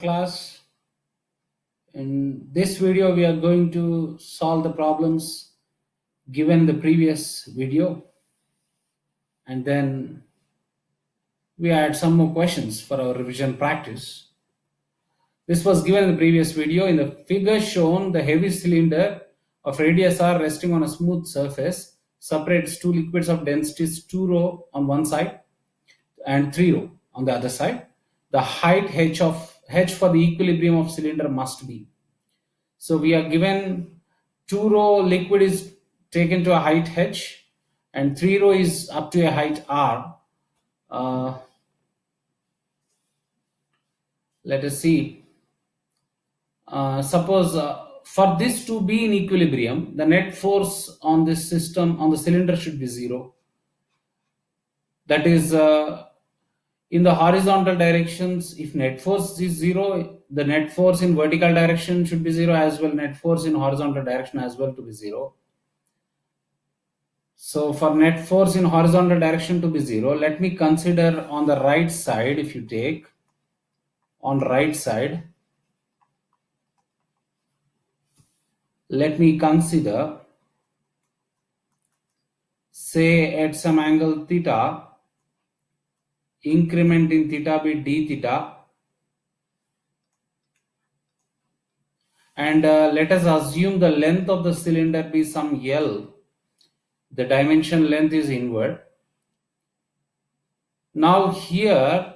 Class. In this video, we are going to solve the problems given the previous video, and then we add some more questions for our revision practice. This was given in the previous video. In the figure shown, the heavy cylinder of radius r resting on a smooth surface separates two liquids of densities 2 rho on one side and 3 rho on the other side. The height h for the equilibrium of cylinder must be. So we are given 2 rho liquid is taken to a height h and 3 rho is up to a height r. Let us see. Suppose for this to be in equilibrium, the net force on this system, on the cylinder, should be 0. That is, in the horizontal directions, if net force is 0, the net force in vertical direction should be 0 as well, net force in horizontal direction as well to be 0. So for net force in horizontal direction to be 0, let me consider on the right side. If you take on right side, let me consider, say at some angle theta, increment in theta be d theta, and let us assume the length of the cylinder be some L. The dimension length is inward. Now here,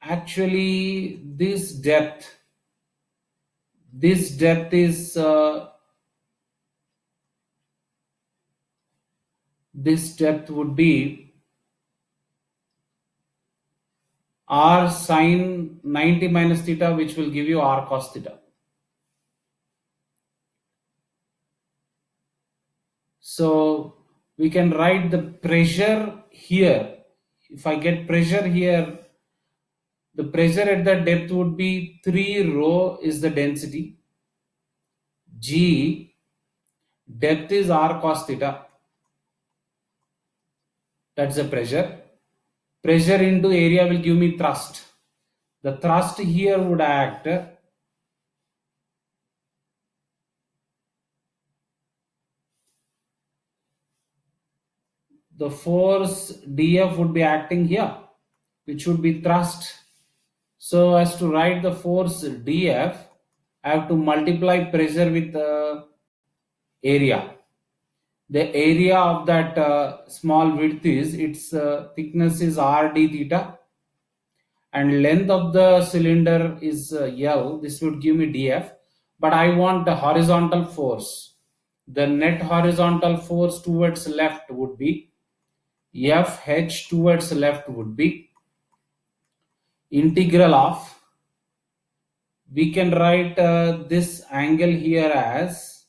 actually this depth is this depth would be r sine 90 minus theta, which will give you r cos theta. So we can write the pressure here. If I get pressure here, the pressure at that depth would be 3 rho is the density. G, depth is r cos theta. That's the pressure. Pressure into area will give me thrust. The thrust here would act the force dF would be acting here, which would be thrust. So as to write the force dF, I have to multiply pressure with area. The area of that small width is, its thickness is r d theta, and length of the cylinder is L. This would give me dF, but I want the horizontal force. The net horizontal force towards left would be FH towards left would be integral of, we can write this angle here as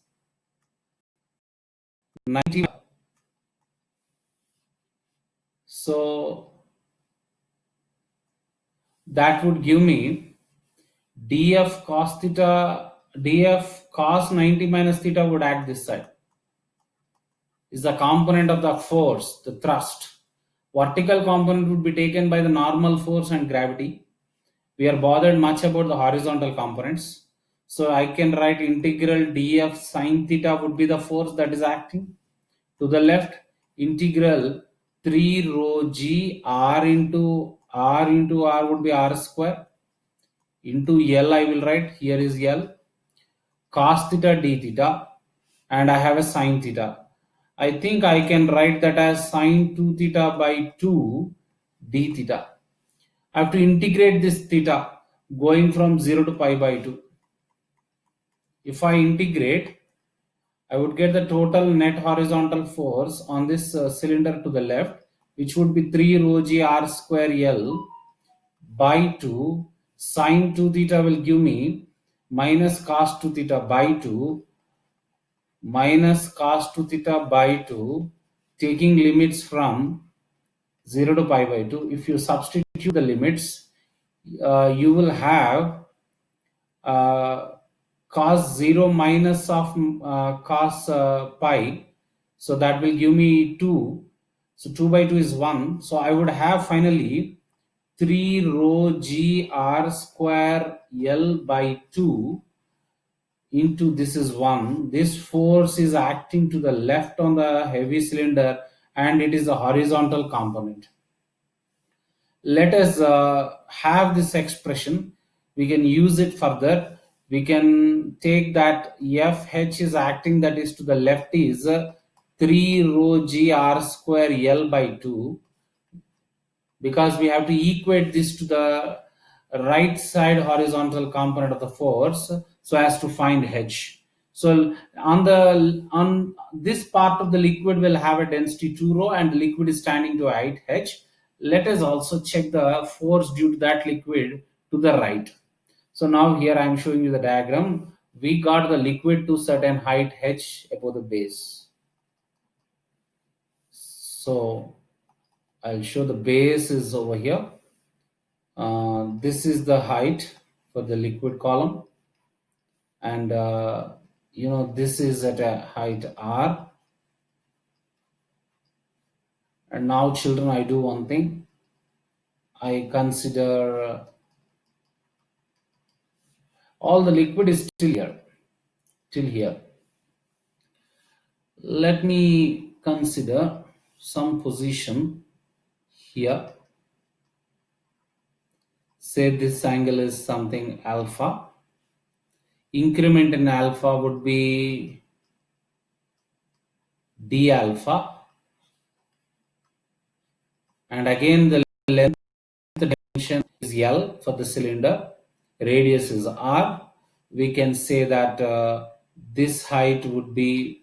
90. So that would give me dF cos theta, dF cos 90 minus theta would act this side. Is the component of the force, the thrust. Vertical component would be taken by the normal force and gravity. We are bothered much about the horizontal components. So I can write integral dF sine theta would be the force that is acting. To the left, integral 3 rho g r into r would be r square. Into L I will write, here is L. Cos theta d theta, and I have a sine theta. I think I can write that as sine 2 theta by 2 d theta. I have to integrate this theta going from 0 to pi by 2. If I integrate, I would get the total net horizontal force on this cylinder to the left, which would be 3 rho g r square L by 2. Sine 2 theta will give me minus cos 2 theta by 2, minus cos 2 theta by 2, taking limits from 0 to pi by 2. If you substitute the limits, you will have cos 0 minus of cos pi. So that will give me 2. So 2 by 2 is 1. So I would have finally 3 rho g r square L by 2 into this is 1. This force is acting to the left on the heavy cylinder and it is a horizontal component. Let us have this expression. We can use it further. We can take that FH is acting, that is to the left, is 3 rho g r square L by 2, because we have to equate this to the right side horizontal component of the force so as to find H. So on this part of the liquid will have a density 2 rho and the liquid is standing to height H. Let us also check the force due to that liquid to the right. So now here I am showing you the diagram. We got the liquid to certain height H above the base. So I'll show the base is over here. This is the height for the liquid column, and this is at a height R. And now children, I do one thing. I consider all the liquid is till here. Let me consider some position here. Say this angle is something alpha. Increment in alpha would be d alpha, and again the length dimension is L for the cylinder, radius is R. We can say that this height would be,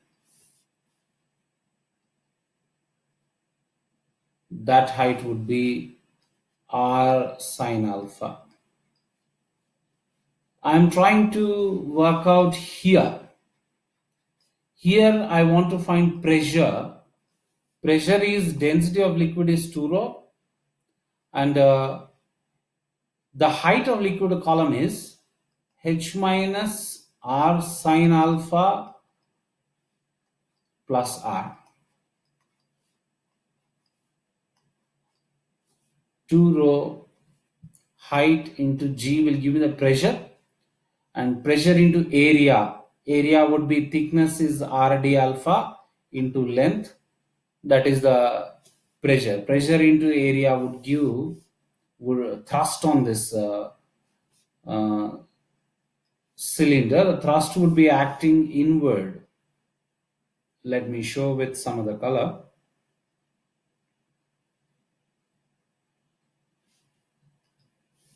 R sine alpha. I'm trying to work out here. Here I want to find pressure. Pressure is density of liquid is 2 rho, and the height of liquid column is H minus R sine alpha plus R. 2 rho height into G will give me the pressure, and pressure into area. Area would be thickness is RD alpha into length, that is the pressure. Pressure into area would thrust on this cylinder. The thrust would be acting inward. Let me show with some other color.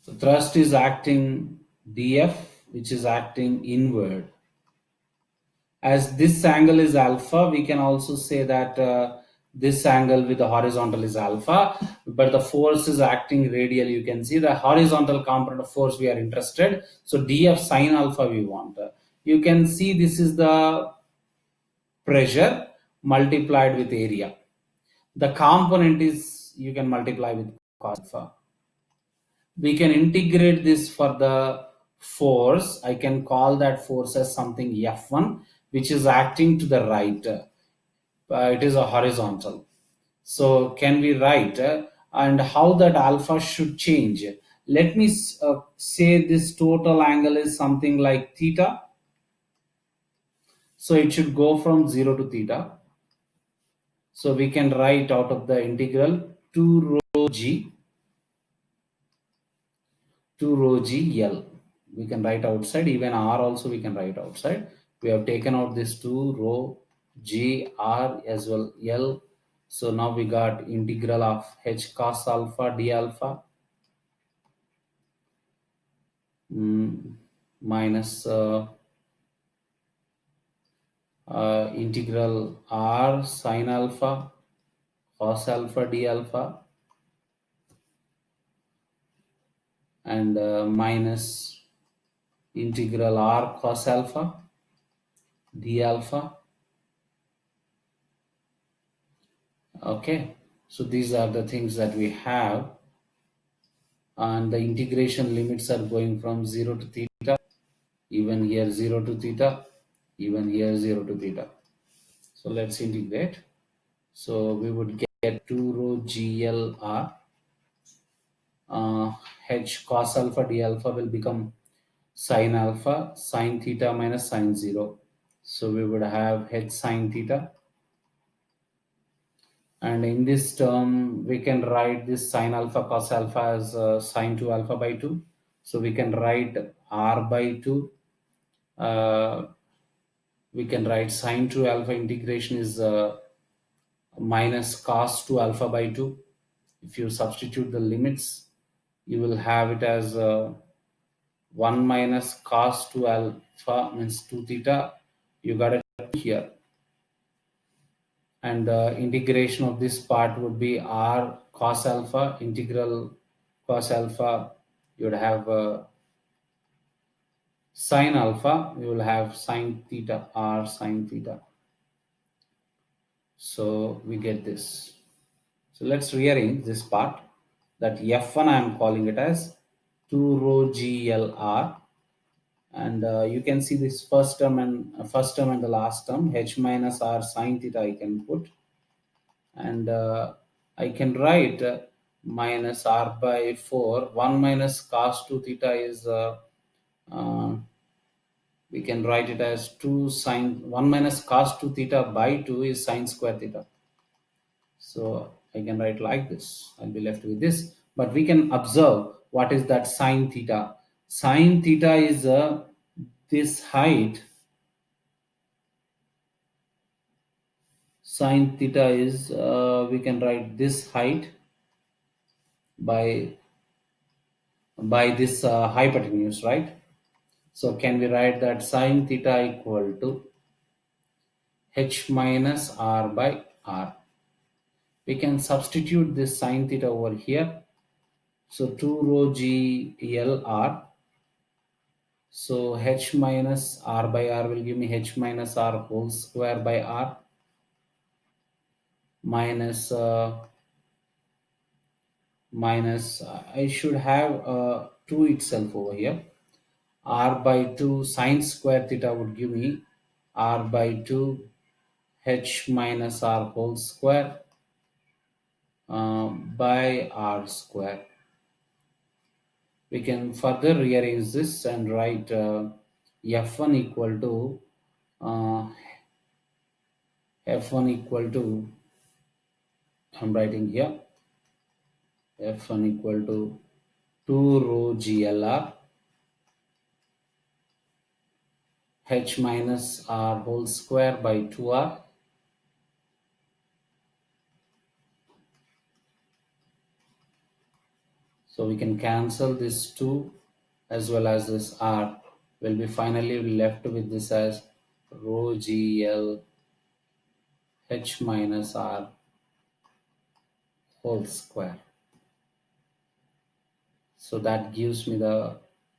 So thrust is acting dF, which is acting inward. As this angle is alpha, we can also say that this angle with the horizontal is alpha, but the force is acting radial. You can see the horizontal component of force we are interested. So dF sine alpha we want. You can see this is the pressure multiplied with area. The component is, you can multiply with cos alpha. We can integrate this for the force. I can call that force as something F1, which is acting to the right. It is a horizontal. So can we write and how that alpha should change? Let me say this total angle is something like theta. So it should go from 0 to theta. So we can write out of the integral 2 rho g L. We can write outside, even R also we can write outside. We have taken out this 2 rho g R as well L. So now we got integral of H cos alpha d alpha minus integral R sine alpha cos alpha d alpha, and minus integral R cos alpha d alpha. Okay, so these are the things that we have, and the integration limits are going from 0 to theta, even here 0 to theta, even here 0 to theta. So let's integrate. So we would get 2 rho GLR h cos alpha d alpha will become sin alpha sin theta minus sin 0. So we would have h sin theta, and in this term we can write this sin alpha cos alpha as sin 2 alpha by 2. So we can write r by 2. We can write sin 2 alpha integration is minus cos 2 alpha by 2. If you substitute the limits, you will have it as 1 minus cos 2 alpha means 2 theta. You got it here. And the integration of this part would be r cos alpha, integral cos alpha. You would have sin alpha, you will have sin theta, r sin theta. So we get this. So let's rearrange this part. That F1 I am calling it as 2 rho GLR, and you can see this first term and the last term h minus r sin theta I can put, and I can write minus r by 4. 1 minus cos 2 theta is uh, we can write it as 2 sine 1 minus cos 2 theta by 2 is sine square theta. So I can write like this. I'll be left with this. But we can observe what is that sine theta. Sine theta is this height. Sine theta is, we can write this height by this hypotenuse, right? So can we write that sine theta equal to h minus r by r? We can substitute this sine theta over here. So 2 rho g l r. So h minus r by r will give me h minus r whole square by r minus I should have 2 itself over here. R by 2 sine square theta would give me r by 2 h minus r whole square by r square. We can further rearrange this and write f1 equal to f1 equal to, I'm writing here, f1 equal to 2 rho glr h minus r whole square by 2r so we can cancel this 2 as well as this r. Will be finally left with this as rho gl h minus r whole square. So that gives me the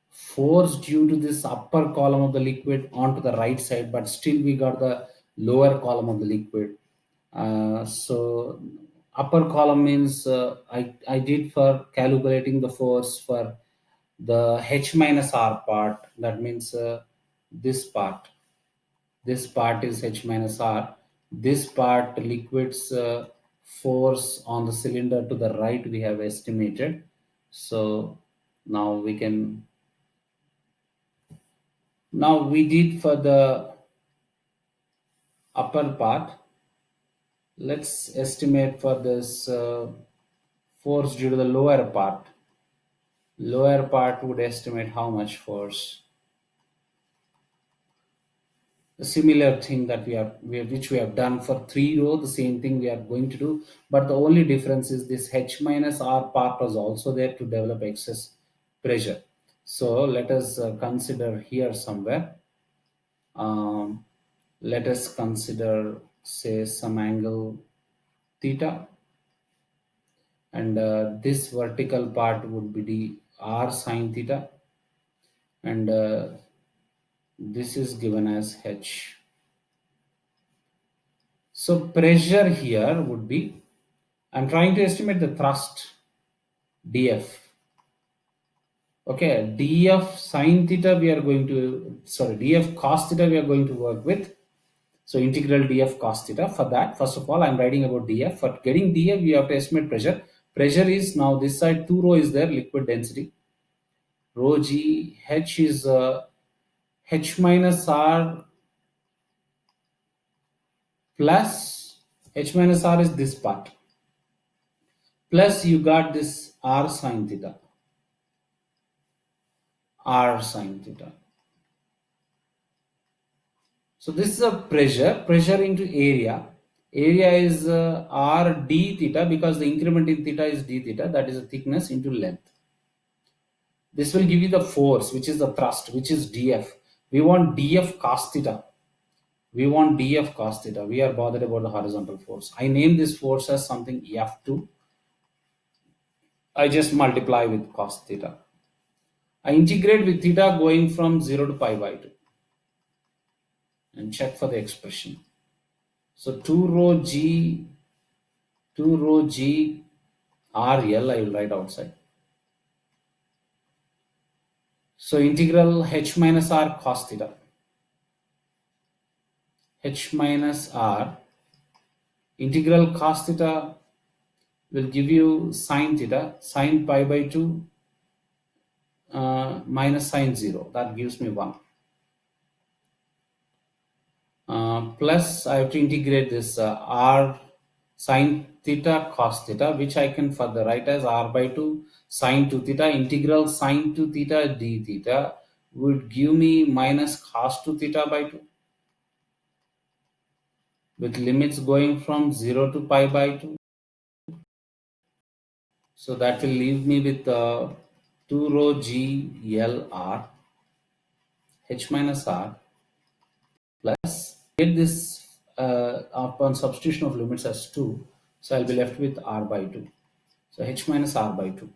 force due to this upper column of the liquid onto the right side, but still we got the lower column of the liquid. So upper column means I did for calculating the force for the h minus r part. That means this part. This part is h minus r. This part liquid's force on the cylinder to the right we have estimated. So now we can, now we did for the upper part. Let's estimate for this force due to the lower part. Lower part would estimate how much force. A similar thing that which we have done for 3 rho, the same thing we are going to do, but the only difference is this h minus r part was also there to develop excess pressure. So let us consider here somewhere. Let us consider, say, some angle theta, and this vertical part would be the r sine theta, and this is given as h. So pressure here would be, I'm trying to estimate the thrust df. Okay, df sine theta we are going to, sorry, df cos theta we are going to work with. So integral df cos theta. For that, first of all, I'm writing about df. For getting df, we have to estimate pressure. Pressure is now this side 2 rho is there, liquid density. Rho G, H is H minus R plus H minus R is this part. Plus you got this R sine theta. R sine theta. So this is a pressure into area. Area is R d theta because the increment in theta is d theta, that is the thickness into length. This will give you the force, which is the thrust, which is dF. We want dF cos theta. We want dF cos theta. We are bothered about the horizontal force. I name this force as something F2. I just multiply with cos theta. I integrate with theta going from 0 to pi by 2 and check for the expression. So 2 rho G RL I will write outside. So integral H minus R cos theta. H minus R integral cos theta will give you sine theta, sine pi by 2 minus sine 0. That gives me 1. Plus I have to integrate this R sine theta cos theta, which I can further write as R by 2 sine 2 theta. Integral sine 2 theta d theta would give me minus cos 2 theta by 2, with limits going from 0 to pi by 2. So that will leave me with 2 rho G L R H minus R plus, get this upon substitution of limits as 2. So I'll be left with R by 2. So H minus R by 2.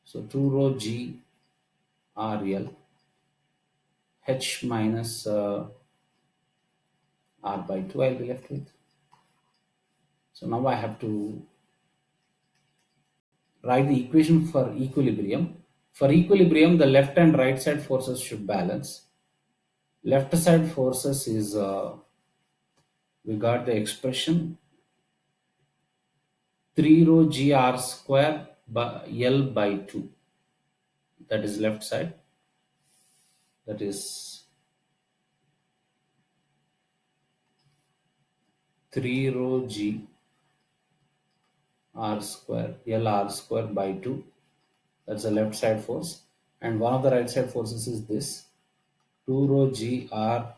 So 2 rho G R L H minus R by 2 I'll be left with. So now I have to write the equation for equilibrium. For equilibrium, the left and right side forces should balance. Left side forces is, we got the expression 3 rho G R square by L by 2. That is left side. That is 3 rho G R square L R square by 2. That's the left side force. And one of the right side forces is this 2 rho G R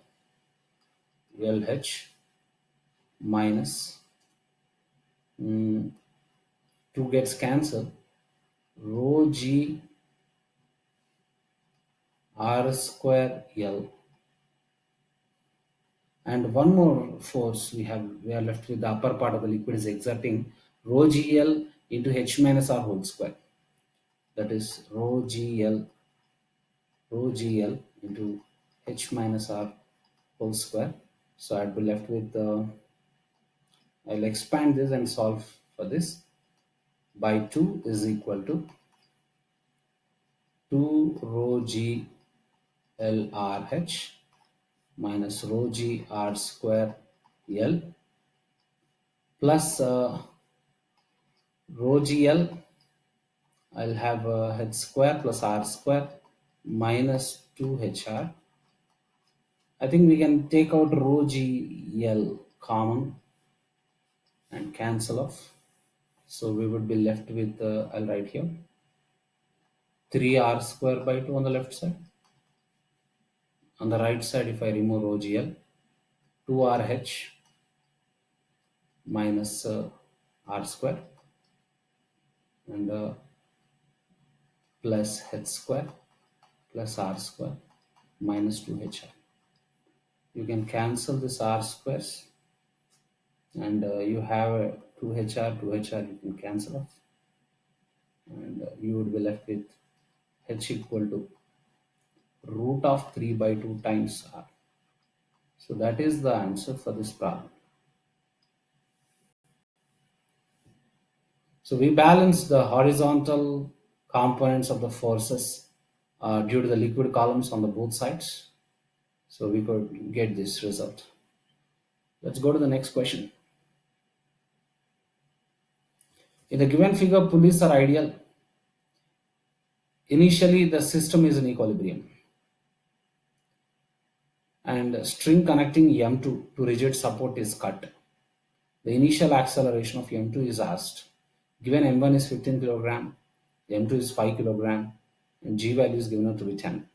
L H minus 2 gets cancelled, rho G R square L, and one more force we are left with the upper part of the liquid is exerting rho GL into H minus R whole square. That is rho GL into H minus R whole square. So I'd be left with I'll expand this and solve for this. By 2 is equal to 2 rho G L R H minus rho G R square L plus rho GL. I'll have H square plus R square minus 2HR. I think we can take out rho GL common and cancel off. So we would be left with, I'll write here, 3R square by 2 on the left side. On the right side, if I remove rho GL, 2RH minus R square and plus H square plus R square minus 2HR. You can cancel this R squares and you have 2HR you can cancel off, and you would be left with H equal to root of 3 by 2 times R. So that is the answer for this problem. So we balance the horizontal components of the forces due to the liquid columns on the both sides. So we could get this result. Let's go to the next question. In the given figure, pulleys are ideal. Initially, the system is in equilibrium, and string connecting M2 to rigid support is cut. The initial acceleration of M2 is asked. Given M1 is 15 kilogram, M2 is 5 kilogram, and G value is given to be 10.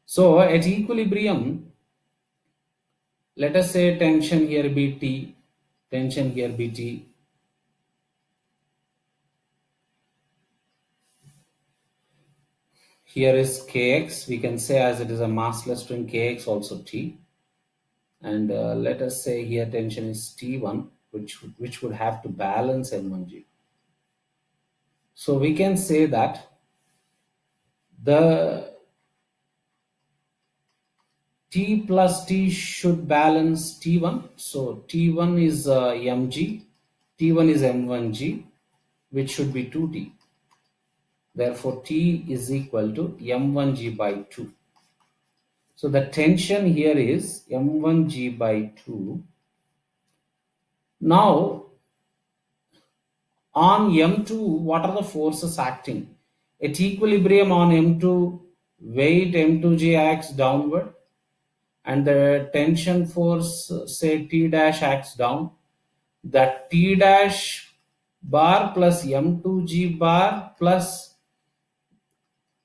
So at equilibrium, let us say tension here be T, tension here be T. Here is Kx, we can say as it is a massless string Kx also T. And let us say here tension is T1, which would have to balance M1G. So we can say that the T plus T should balance T1. So T1 is mg, T1 is m1g, which should be 2T. Therefore, T is equal to m1g by 2. So the tension here is m1g by 2. Now, on M2, what are the forces acting? At equilibrium on M2, weight M2G acts downward, and the tension force, say T dash, acts down. That T dash bar plus M2G bar plus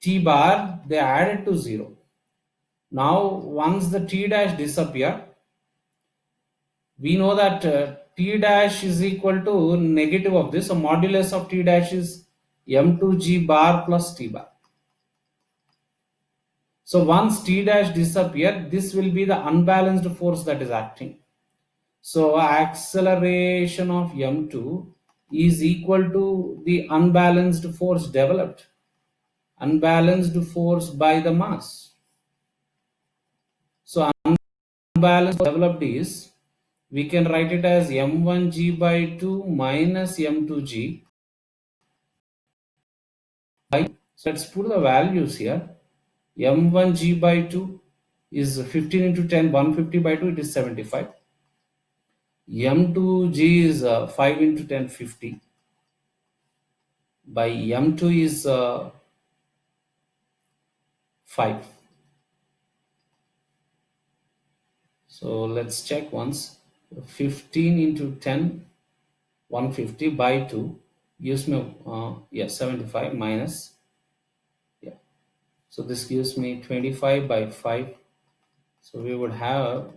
T bar, they added to 0. Now, once the T dash disappear, we know that T dash is equal to negative of this. So modulus of T dash is M2G bar plus T bar. So once T dash disappear, this will be the unbalanced force that is acting. So acceleration of M2 is equal to the unbalanced force developed. Unbalanced force by the mass. So unbalanced developed is, we can write it as m1g by 2 minus m2g by, so let's put the values here. M1g by 2 is 15 into 10, 150 by 2, it is 75. M2g is 5 into 10, 50. By M2 is 5. So let's check once. 15 into 10, 150 by 2 gives me 75 minus, so this gives me 25 by 5. So we would have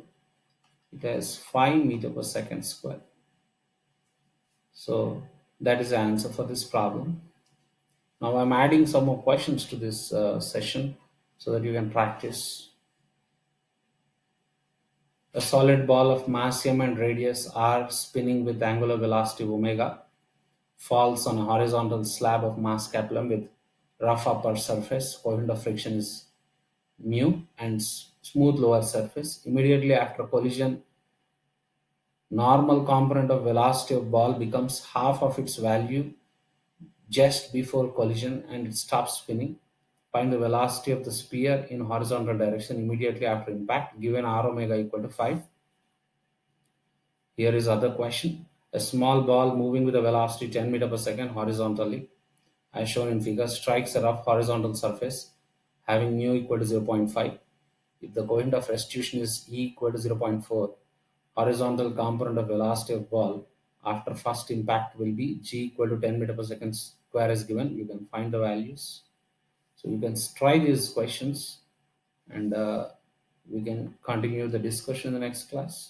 it as 5 meter per second square. So that is the answer for this problem. Now I'm adding some more questions to this session so that you can practice. A solid ball of mass m and radius r spinning with angular velocity omega falls on a horizontal slab of mass capillum with rough upper surface. Coefficient of friction is mu and smooth lower surface. Immediately after collision, normal component of velocity of ball becomes half of its value just before collision and it stops spinning. Find the velocity of the sphere in horizontal direction immediately after impact, given r omega equal to 5. Here is other question. A small ball moving with a velocity 10 meter per second horizontally, as shown in figure, strikes a rough horizontal surface having mu equal to 0.5. If the coefficient of restitution is E equal to 0.4, horizontal component of velocity of ball after first impact will be G equal to 10 meter per second square is given. You can find the values. So you can try these questions and we can continue the discussion in the next class.